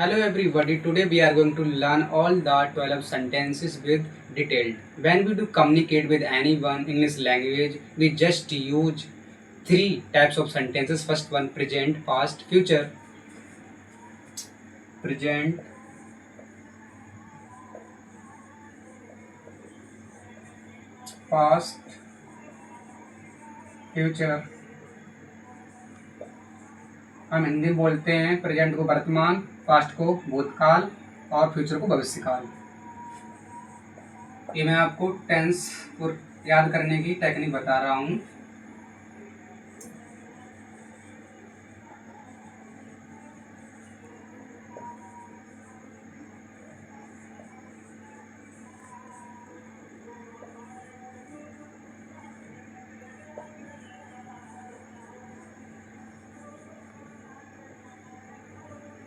Hello everybody, today we are going to learn all the 12 sentences with detailed. When we do communicate with anyone in English language, we just use three types of sentences. First one, present, past, future. Present, past, future. हम हिंदी में बोलते हैं present को वर्तमान, past को भूतकाल और future को भविष्यकाल। ये मैं आपको टेंस को याद करने की टेक्निक बता रहा हूँ।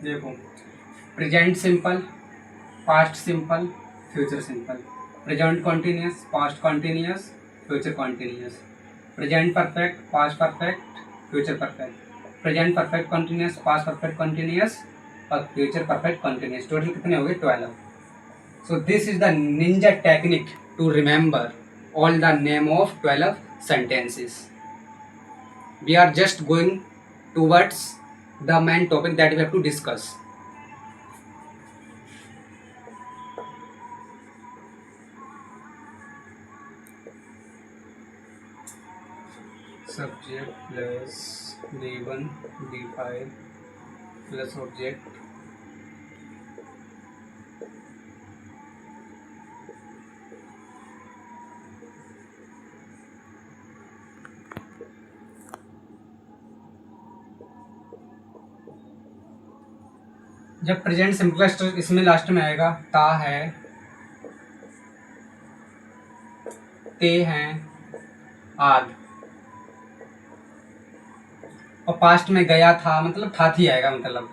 देखो, present simple, past simple, future simple. Present continuous, past continuous, future continuous. Present perfect, past perfect, future perfect. Present perfect continuous, past perfect continuous और फ्यूचर परफेक्ट कॉन्टिन्यूस। टोटल कितने हो गए? 12। So this is the ninja technique to remember all the name of 12 sentences. We are just going towards the main topic that we have to discuss. Subject plus D1 D5 plus object जब present simple इसमें last में आएगा ता है, ते हैं, आद। और पास्ट में गया था मतलब था थी आएगा, मतलब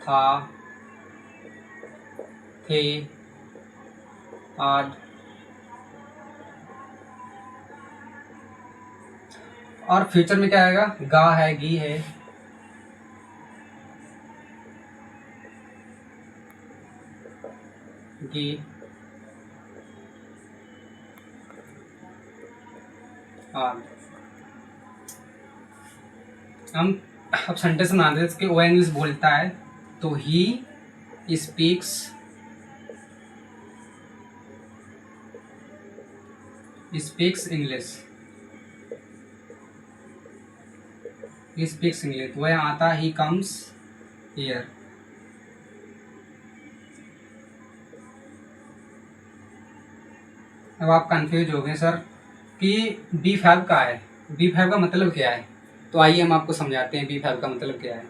था, थे, आद। और फ्यूचर में क्या आएगा? गा है, गी है, गी, आद। हम अब सेंटेंस बनाते हैं इसके। वो इंग्लिश बोलता है तो he speaks English. He speaks English. वह आता, ही कम्स हियर। अब आप कंफ्यूज हो गए सर कि B5 का है, B5 का मतलब क्या है। तो आइए हम आपको समझाते हैं B5 का मतलब क्या है।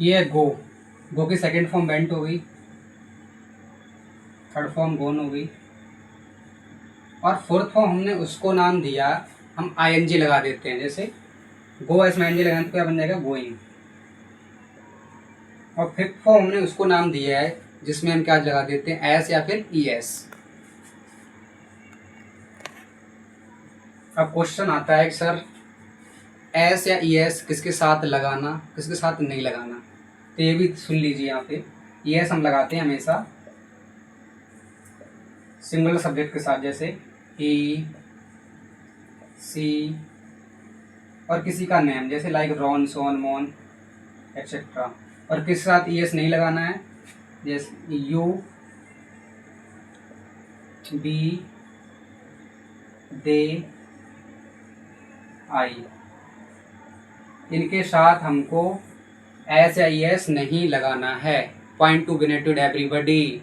ये है गो। गो की सेकंड फॉर्म वेंट हो गई, थर्ड फॉर्म गोन हो गई और फोर्थ फॉर्म हमने उसको नाम दिया, हम ING लगा देते हैं। जैसे गो इसमें ING लगाने तो क्या बन जाएगा? गोइंग। और फिफ्थ फॉर्म हमने उसको नाम दिया है जिसमें हम क्या लगा देते हैं? एस या फिर ES। अब क्वेश्चन आता है कि सर एस या ES किसके साथ लगाना, किसके साथ नहीं लगाना। तो ये भी सुन लीजिए। यहाँ पे ES हम लगाते हैं हमेशा सिंगुलर सब्जेक्ट के साथ, जैसे ही, सी और किसी का नेम, जैसे लाइक रॉन, सोन, मोन एक्सेट्रा। और किसके साथ ES नहीं लगाना है? जैसे यू, बी, दे, आई। इनके साथ हमको एस या ES नहीं लगाना है। Point to be noted everybody,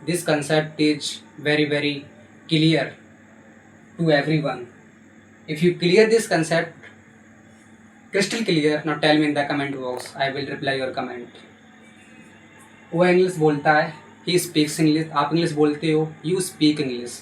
this concept is very clear to everyone. If you clear this concept crystal clear, now tell me in the comment box, I will reply your comment. वो English बोलता है, he speaks English। आप English बोलते हो, you speak English।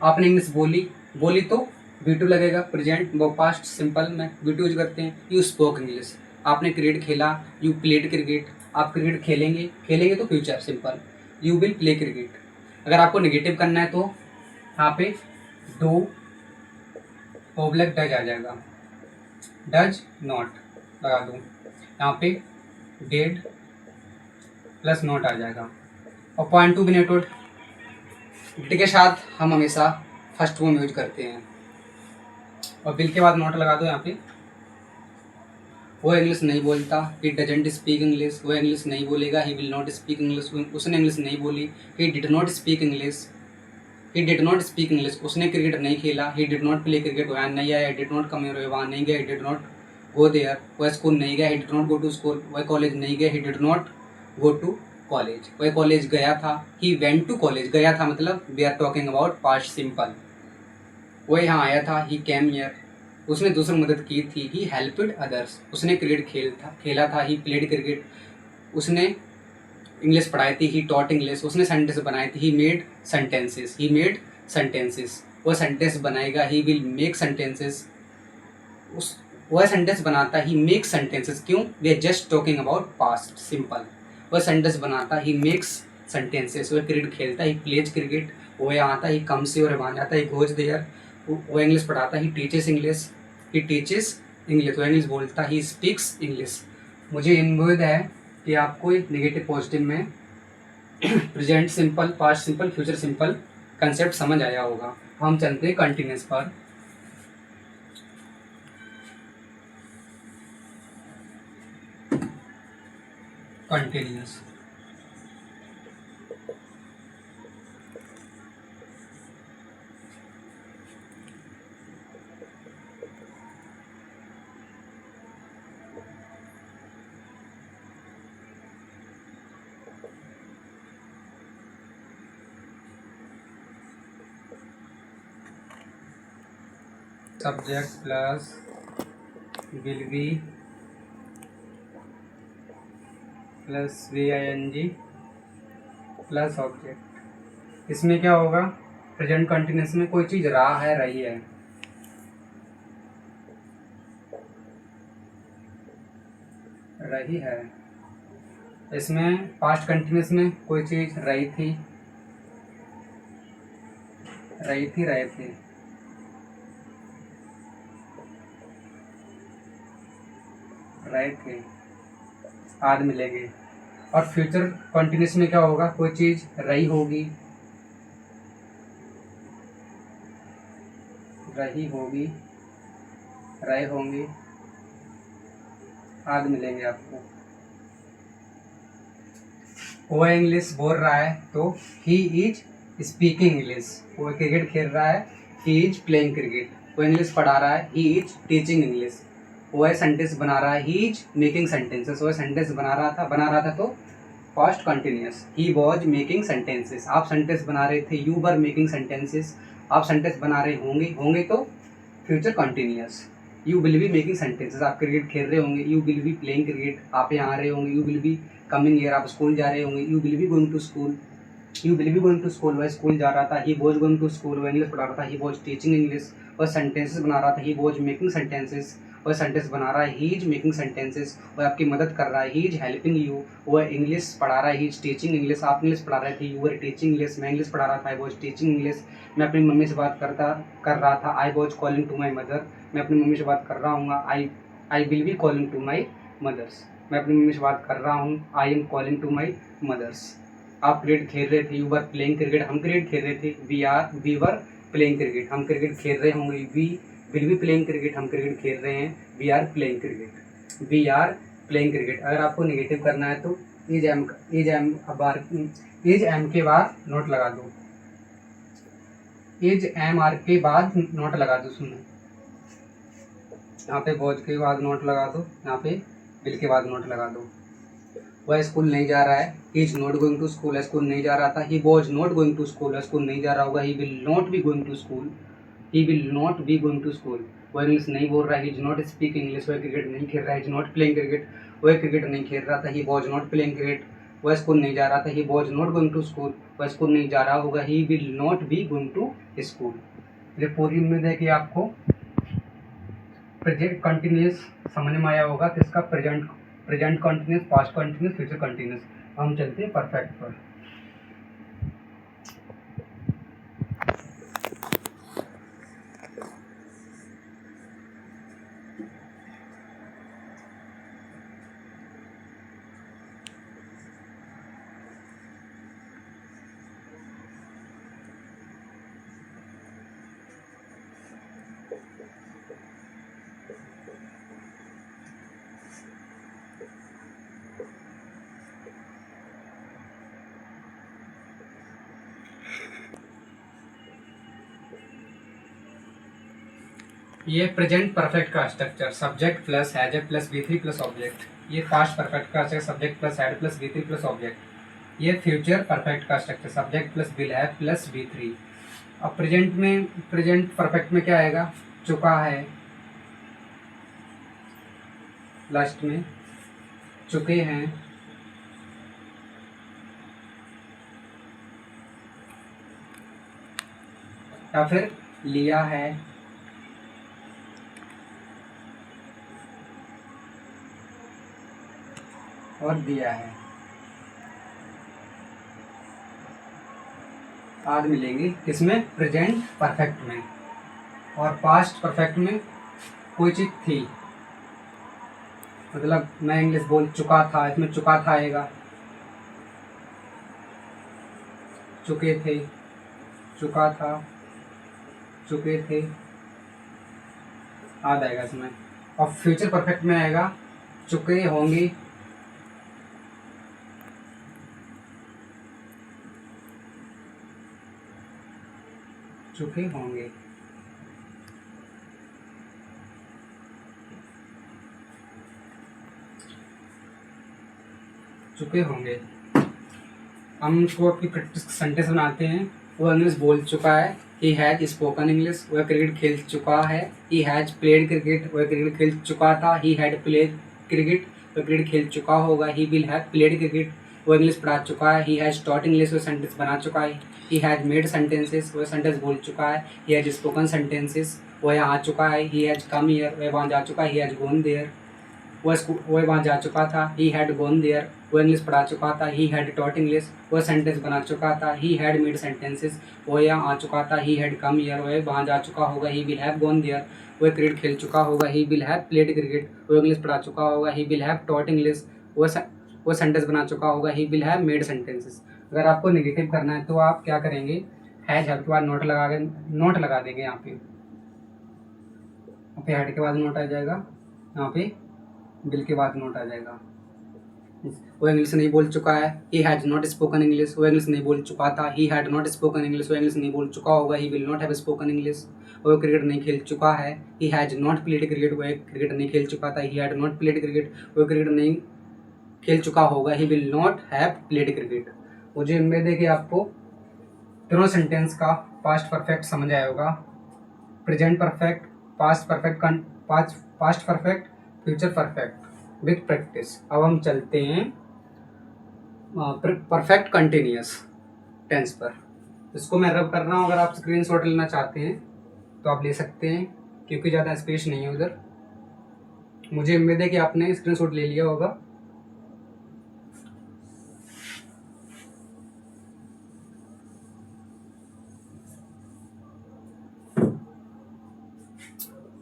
आपने English बोली तो V2 लगेगा। प्रेजेंट वो पास्ट सिंपल में V2 यूज करते हैं। you spoke English। आपने क्रिकेट खेला, you played क्रिकेट। आप क्रिकेट खेलेंगे, खेलेंगे तो future simple, you will play cricket. अगर आपको नेगेटिव करना है तो यहाँ पे डू ओब्लिक डज आ जाएगा, डज नॉट लगा दूँ, यहाँ पे डेड प्लस नॉट आ जाएगा। और पॉइंट टू बी नेटवर्ड के साथ हम हमेशा फर्स्ट फॉर्म यूज करते हैं, और बिल के बाद नॉट लगा दो। यहाँ पे वो इंग्लिश नहीं बोलता, ही डजेंट स्पीक इंग्लिश, वो इंग्लिश नहीं बोलेगा, ही विल नॉट स्पीक इंग्लिश, उसने इंग्लिश नहीं बोली, ही did not speak English, he did not speak English, उसने क्रिकेट नहीं खेला, ही डिड नॉट प्ले क्रिकेट, वहाँ नहीं आया, डिड नॉट कम हियर, वहाँ नहीं गया, he did not go there, वह स्कूल नहीं गया, he did not go to school, वह कॉलेज नहीं गया, he did not go to college, वह कॉलेज गया था, ही वेंट टू कॉलेज, गया था मतलब we are talking about past simple, वह यहाँ आया था, ही केम हियर, उसने दूसरी मदद की थी, ही हेल्प्ड अदर्स, उसने क्रिकेट खेला था, ही प्लेड क्रिकेट, उसने इंग्लिश पढ़ाई थी, ही टॉट इंग्लिश, उसने सेंटेंस बनाई थी, he made sentences, he made sentences, वह सेंटेंस बनाएगा, ही विल मेक सेंटेंसेस, उस वह सेंटेंस बनाता, ही मेक सेंटेंसेस, क्यों, we are just talking about past simple, वह सेंटेंस बनाता, ही मेक्स सेंटेंसेस, वह क्रिकेट खेलता, ही प्लेज क्रिकेट, वह यहाँ आता, ही कम्स और वहाँ जाता, ही गोज देयर, वो इंग्लिश पढ़ाता, he teaches English, he teaches English, वो इंग्लिश बोलता, ही स्पीक्स इंग्लिश। मुझे उम्मीद है कि आपको एक नेगेटिव पॉजिटिव में present simple, past simple, future simple concept समझ आया होगा। हम चलते हैं कंटिन्यूस पर। Continuous subject plus will be plus VING plus object. इसमें क्या होगा, प्रेजेंट कंटिन्यूस में कोई चीज़ रहा है, रही है, रही है। इसमें पास्ट कंटिन्यूस में कोई चीज़ रही थी, रही थी, रहे थे, रहे थे, आज मिलेंगे। और फ्यूचर कंटिन्यूस में क्या होगा, कोई चीज़ रही होगी, रही होगी, रहे होंगे, आज मिलेंगे आपको। वो इंग्लिश बोल रहा है तो ही इज स्पीकिंग इंग्लिश, वो क्रिकेट खेल रहा है, ही इज प्लेइंग क्रिकेट, वो इंग्लिश पढ़ा रहा है, ही इज टीचिंग इंग्लिश, वो सेंटेंस बना रहा है, ही इज मेकिंग सेंटेंसेस, वो सेंटेंस बना रहा था तो past continuous, he was making sentences, आप सेंटेंस बना रहे थे, यू वर मेकिंग सेंटेंसेस, आप सेंटेंस बना रहे होंगे, होंगे तो future continuous, you will be making sentences, आप क्रिकेट खेल रहे होंगे, you will be playing cricket, आप यहाँ आ रहे होंगे, you will be coming here, आप स्कूल जा रहे होंगे, you will be going to school, you will be going to school, वह स्कूल जा रहा था, he was going to school, वह इंग्लिश पढ़ा रहा था, ही वॉज टीचिंग इंग्लिश, वह सेंटेंसेस बना रहा था, ही वॉज मेकिंग सेंटेंसेस, वह सेंटेंस बना रहा है, ही इज मेकिंग सेंटेंसेस, वह आपकी मदद कर रहा है, ही इज हेल्पिंग यू, वह इंग्लिश पढ़ा रहा है, ही इज टीचिंग इंग्लिश, आप इंग्लिश पढ़ा रहे थे, यू वर टीचिंग इंग्लिश, मैं इंग्लिश पढ़ा रहा था, आई वॉज टीचिंग इंग्लिश, मैं अपनी मम्मी से बात कर रहा था, I was calling to my mother, मैं अपनी मम्मी से बात कर रहा हूँ, I will be calling to my mothers, मैं अपनी मम्मी से बात कर रहा हूँ, I am calling to my mothers. आप क्रिकेट खेल रहे थे, यू वर प्लेइंग क्रिकेट, हम क्रिकेट खेल रहे थे, वी वर प्लेइंग क्रिकेट, हम क्रिकेट खेल रहे होंगे, we will be playing cricket, हम क्रिकेट खेल रहे हैं, we are playing cricket, we are playing cricket. अगर आपको नेगेटिव करना है तो इज एम के बाद नोट लगा दो, इज एम आर के बाद नोट लगा दो, सुनो, यहाँ पे वॉज के बाद नोट लगा दो, यहाँ पे विल के बाद नोट लगा दो। वह स्कूल नहीं जा रहा है, he is not going to school, school नहीं जा रहा था, he was not going to school, school नहीं जा रहा होगा, he will not be going to school, he will not be going to school, वह इंग्लिश नहीं बोल रहा है, he is not speak English, वह क्रिकेट नहीं खेल रहा है, इज नॉट प्लेइंग क्रिकेट, वह क्रिकेट नहीं खेल रहा था, he was not playing cricket, वह स्कूल नहीं जा रहा था, he was not going to school, वह स्कूल नहीं जा रहा होगा, he will not be going to school. ये पूरी उम्मीद है कि आपको प्रेजेंट कंटिन्यूस समझ में आया होगा, तो इसका present continuous, past continuous, future continuous. हम चलते हैं परफेक्ट पर। ये प्रेजेंट परफेक्ट का structure, subject plus has plus V3 plus object. ये पास्ट परफेक्ट का structure, subject plus had plus V3 plus object. ये फ्यूचर परफेक्ट का structure, subject plus will have plus V3। अब प्रेजेंट में, present perfect में क्या आएगा? चुका है, लास्ट में चुके हैं, या फिर लिया है, और दिया है। आज मिलेंगे किसमें? प्रेजेंट परफेक्ट में। और पास्ट परफेक्ट में कोई चीज़ थी, मतलब मैं इंग्लिश बोल चुका था, इसमें चुका था आएगा, चुके थे, चुका था, चुके थे, आज आएगा इसमें। और फ्यूचर परफेक्ट में आएगा चुके होंगे, चुके होंगे। चुके होंगे। हम उसको अपनी प्रैक्टिस सेंटेंस बनाते हैं। वो इंग्लिश बोल चुका है, ही हैज स्पोकन इंग्लिश। वह क्रिकेट खेल चुका है, ही हैज प्लेड क्रिकेट। वह क्रिकेट खेल चुका था, ही हैड प्लेड क्रिकेट। वह क्रिकेट खेल चुका होगा, he will have played cricket. वो इंग्लिश पढ़ा चुका है, ही हैज टॉट इंग्लिश। वो सेंटेंस बना चुका है, ही हैज मेड सेंटेंसेस। वह सेंटेंस बोल चुका है, ही हैज स्पोकन सेंटेंसेस। वह यहाँ आ चुका है, ही हैज कम हियर। वह वहाँ जा चुका है, ही हैज गॉन देयर। वह वहाँ जा चुका था, ही हैड गॉन देयर। वो इंग्लिश पढ़ा चुका था, ही हैड टॉट इंग्लिश। वह सेंटेंस बना चुका था, ही हैड मेड सेंटेंसेस। वो यहाँ आ चुका था, ही हैड कम हियर। वह वहाँ जा चुका होगा, he will have gone there. वह क्रिकेट खेल चुका होगा, he will have played cricket. वो इंग्लिश पढ़ा चुका होगा, he will have taught English. वो सेंटेंस बना चुका होगा, he will have made sentences. अगर आपको नेगेटिव करना है तो आप क्या करेंगे? हैज हैव के बाद नोट लगा देंगे। यहाँ पे हैड के बाद नोट आ जाएगा, यहाँ पे बिल के बाद नोट आ जाएगा। वो इंग्लिश नहीं बोल चुका है, he has not spoken English. वो इंग्लिश नहीं बोल चुका था, he had not spoken English. वो इंग्लिश नहीं बोल चुका होगा, he will not have spoken English. वो क्रिकेट नहीं खेल चुका है, he has not played cricket. वो क्रिकेट नहीं खेल चुका था, he had not played cricket. वो क्रिकेट नहीं खेल चुका होगा, he will not have played cricket. मुझे उम्मीद है कि आपको तीनों सेंटेंस का पास्ट परफेक्ट समझ आया होगा। Present perfect, past perfect, past perfect, future perfect with practice. अब हम चलते हैं परफेक्ट कंटिन्यूअस टेंस पर। इसको मैं रब कर रहा हूँ, अगर आप स्क्रीनशॉट लेना चाहते हैं तो आप ले सकते हैं, क्योंकि ज़्यादा स्पेस नहीं है उधर। मुझे उम्मीद है कि आपने स्क्रीनशॉट ले लिया होगा।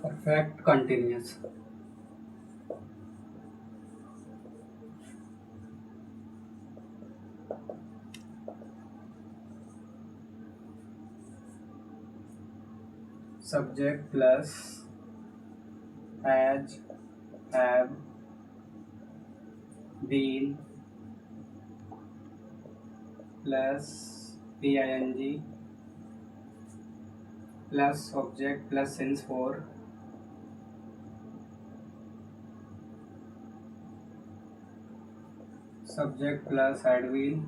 Perfect continuous, subject plus has, have, been plus PING plus object plus since for, subject plus had been,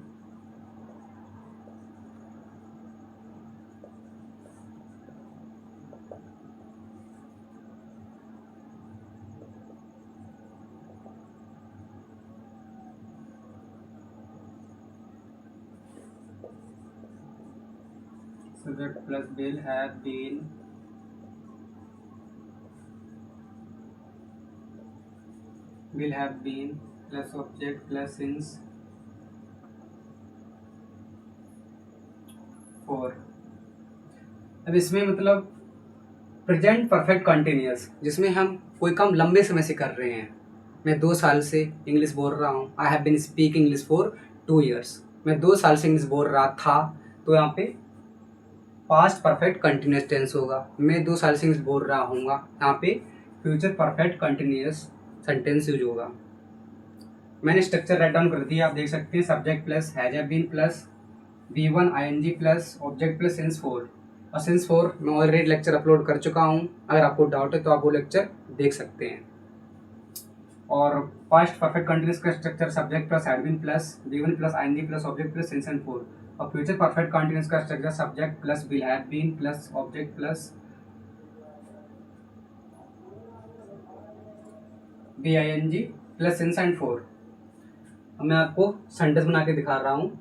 subject plus will have been, will have been, plus object plus since 4। अब इसमें मतलब present perfect continuous, जिसमें हम कोई काम लंबे समय से कर रहे हैं। मैं 2 साल से इंग्लिश बोल रहा हूँ, I have been speak English for 2 years. मैं 2 साल से इंग्लिश बोल रहा था, तो यहाँ पे पास्ट परफेक्ट कंटिन्यूअस टेंस होगा। मैं 2 साल से इंग्लिश बोल रहा हूँ, यहाँ पे future perfect continuous sentence use होगा। मैंने स्ट्रक्चर राइट डाउन कर दिया, आप देख सकते हैं। Subject plus has have been plus V1 ing plus object plus since 4। और सिंस 4 मैं ऑलरेडी लेक्चर अपलोड कर चुका हूँ, अगर आपको डाउट है तो आप वो लेक्चर देख सकते हैं। और पास्ट परफेक्ट कंटिन्यूअस का structure subject plus had been plus V1 plus ing plus object plus since and 4। और फ्यूचर परफेक्ट कंटिन्यूअस का structure subject plus will have been plus object plus ing plus since and 4। अब मैं आपको sentence बना के दिखा रहा हूँ।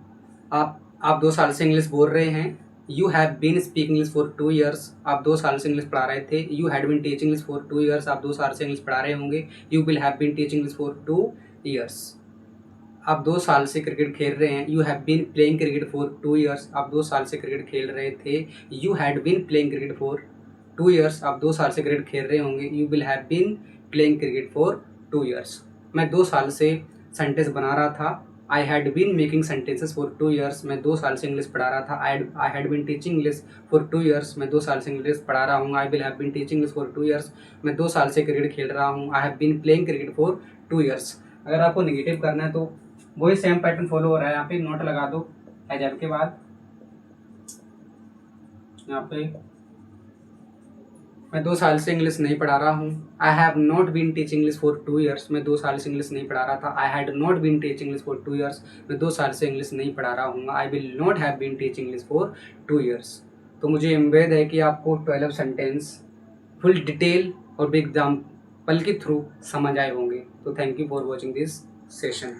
आप 2 साल से इंग्लिश बोल रहे हैं। You have been speaking English for 2 years, आप 2 साल से इंग्लिश पढ़ा रहे थे। You had been teaching English for 2 years, आप 2 साल से इंग्लिश पढ़ा रहे होंगे। You will have been teaching English for 2 years, आप 2 साल से क्रिकेट खेल रहे हैं। You have been playing cricket for 2 years, आप 2 साल से क्रिकेट खेल रहे थे। You had been playing cricket for 2 years, आप 2 साल से क्रिकेट खेल रहे होंगे। You will have been playing cricket for 2 years. मैं 2 साल से सेंटेंस बना रहा था। I had been making sentences for 2 years, मैं 2 साल से इंग्लिश पढ़ा रहा था। I had been teaching English for 2 years, मैं 2 साल से इंग्लिश पढ़ा रहा हूँ। I will have been teaching English for 2 years, मैं 2 साल से क्रिकेट खेल रहा हूँ। I have been playing cricket for 2 years. अगर आपको नेगेटिव करना है तो वही सेम पैटर्न फॉलो हो रहा है। यहाँ पे नोट लगा दो हैज हैव के बाद। यहाँ पे मैं 2 साल से इंग्लिश नहीं पढ़ा रहा हूँ। I have not been teaching English for 2 years, मैं 2 साल से इंग्लिश नहीं पढ़ा रहा था। I had not been teaching English for 2 years, मैं 2 साल से इंग्लिश नहीं पढ़ा रहा हूँ। I will not have been teaching English for 2 years. तो मुझे उम्मीद है कि आपको 12 सेंटेंस फुल डिटेल और बिग एग्जाम्पल के थ्रू समझ आए होंगे। तो thank you for watching this session.